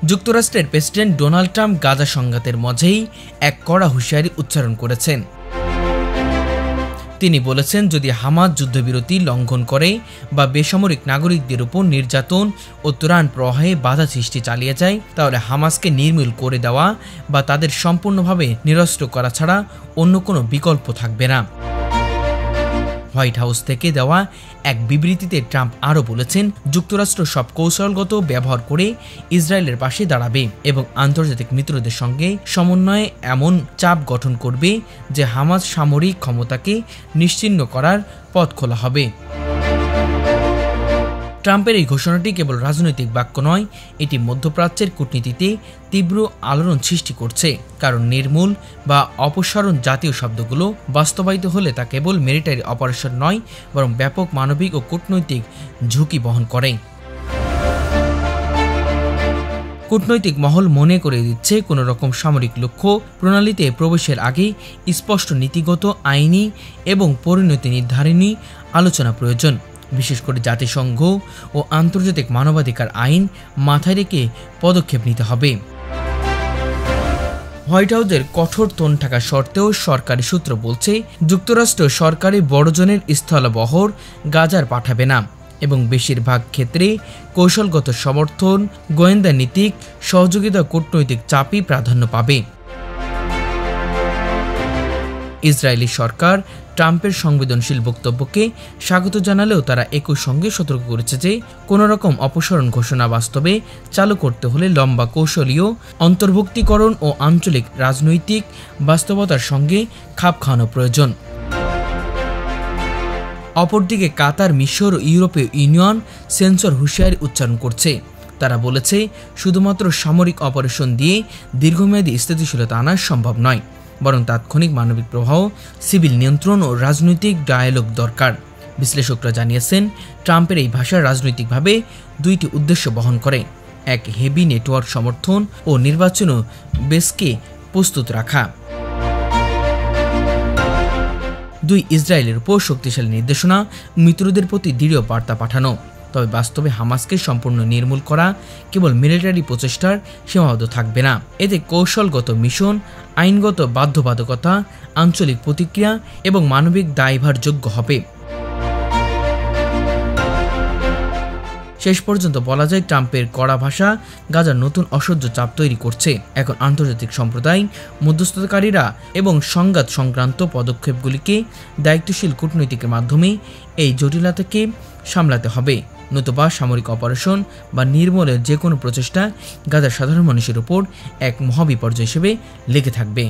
যুক্তরাষ্ট্রের president Donald Trump Gaza সংঘাতের মাঝেই এক কড়া হুঁশিয়ারি উচ্চারণ করেছেন। তিনি বলেছেন, যদি হামাস যুদ্ধবিরতি লঙ্ঘন করে বা বেসামরিক নাগরিকদের উপর নির্যাতন ও ত্রাণ প্রবাহে বাধা সৃষ্টি চালিয়ে যায়, তাহলে হামাসকে নির্মূল করে দেওয়া বা তাদের সম্পূর্ণভাবে নিরস্ত্র করা ছাড়া অন্য কোনো বিকল্প থাকবে না। হোয়াইট হাউস থেকে দেওয়া এক বিবৃতিতে ট্রাম্প আরও বলেছেন, যুক্তরাষ্ট্র সব কৌশলগত ব্যবহার করে ইসরায়েলের পাশে দাঁড়াবে এবং আন্তর্জাতিক মিত্রদের সঙ্গে সমন্বয়ে এমন চাপ গঠন করবে যে হামাস সামরিক ক্ষমতাকে নিশ্চিহ্ন করার পথ খোলা হবে। ট্রাম্পের এই ঘোষণাটি কেবল রাজনৈতিক বাক্য নয়, এটি মধ্যপ্রাচ্যের কূটনীতিতে তীব্র আলোড়ন সৃষ্টি করছে, কারণ নির্মূল বা অপসারণ জাতীয় শব্দগুলো বাস্তবায়িত হলে তা কেবল মিলিটারি অপারেশন নয়, বরং ব্যাপক মানবিক ও কূটনৈতিক ঝুঁকি বহন করে। কূটনৈতিক মহল মনে করে দিচ্ছে, কোনো রকম সামরিক লক্ষ্য প্রণালীতে প্রবেশের আগে স্পষ্ট নীতিগত, আইনি এবং পরিণতি নির্ধারণী আলোচনা প্রয়োজন। বিশেষ করে জাতিসংঘ ও আন্তর্জাতিক মানবাধিকার আইন মাথায় রেখে পদক্ষেপ নিতে হবে। হোয়াইট হাউসের কঠোর টোন থাকা সত্ত্বেও সরকারি সূত্র বলছে, যুক্তরাষ্ট্র সরকারি বড়জনের স্থলবহর গাজার পাঠাবে না এবং বেশিরভাগ ক্ষেত্রে কৌশলগত সমর্থন, গোয়েন্দা নীতিক সহযোগিতা, কূটনৈতিক চাপই প্রাধান্য পাবে। ইসরায়েলি সরকার ট্রাম্পের সংবেদনশীল বক্তব্যকে স্বাগত জানালেও তারা একই সঙ্গে সতর্ক করেছে যে কোনো রকম অপসারণ ঘোষণা বাস্তবে চালু করতে হলে লম্বা কৌশলীয় অন্তর্ভুক্তিকরণ ও আঞ্চলিক রাজনৈতিক বাস্তবতার সঙ্গে খাপ খাওয়ানো প্রয়োজন। অপরদিকে কাতার, মিশর ও ইউরোপীয় ইউনিয়ন সেন্সর হুঁশিয়ারি উচ্চারণ করছে। তারা বলেছে, শুধুমাত্র সামরিক অপারেশন দিয়ে দীর্ঘমেয়াদী স্থিতিশীলতা আনা সম্ভব নয়, বরং তাৎক্ষণিক মানবিক প্রবাহ, সিভিল নিয়ন্ত্রণ ও রাজনৈতিক ডায়ালগ দরকার। বিশ্লেষকরা জানিয়েছেন, ট্রাম্পের এই ভাষা রাজনৈতিকভাবে দুইটি উদ্দেশ্য বহন করে: এক, হেভি নেটওয়ার্ক সমর্থন ও নির্বাচন বেসকে প্রস্তুত রাখা; দুই, ইসরায়েলের উপর শক্তিশালী নির্দেশনা, মিত্রদের প্রতি দৃঢ় বার্তা পাঠানো। তবে বাস্তবে হামাসকে সম্পূর্ণ নির্মূল করা কেবল মিলিটারি প্রচেষ্টার সীমাবদ্ধ থাকবে না। এতে কৌশলগত মিশন, আইনগত বাধ্যবাধকতা, আঞ্চলিক প্রতিক্রিয়া এবং মানবিক দায়ভারযোগ্য হবে। শেষ পর্যন্ত বলা যায়, ট্রাম্পের কড়া ভাষা গাজার নতুন অসহ্য চাপ তৈরি করছে। এখন আন্তর্জাতিক সম্প্রদায়, মধ্যস্থতাকারীরা এবং সংঘাত সংক্রান্ত পদক্ষেপগুলিকে দায়িত্বশীল কূটনৈতিকের মাধ্যমে এই জটিলতাকে সামলাতে হবে, নতুবা সামরিক অপারেশন বা নির্মূলের যে কোনো প্রচেষ্টা গাজার সাধারণ মানুষের উপর এক মহাবিপর্যয় হিসেবে লেগে থাকবে।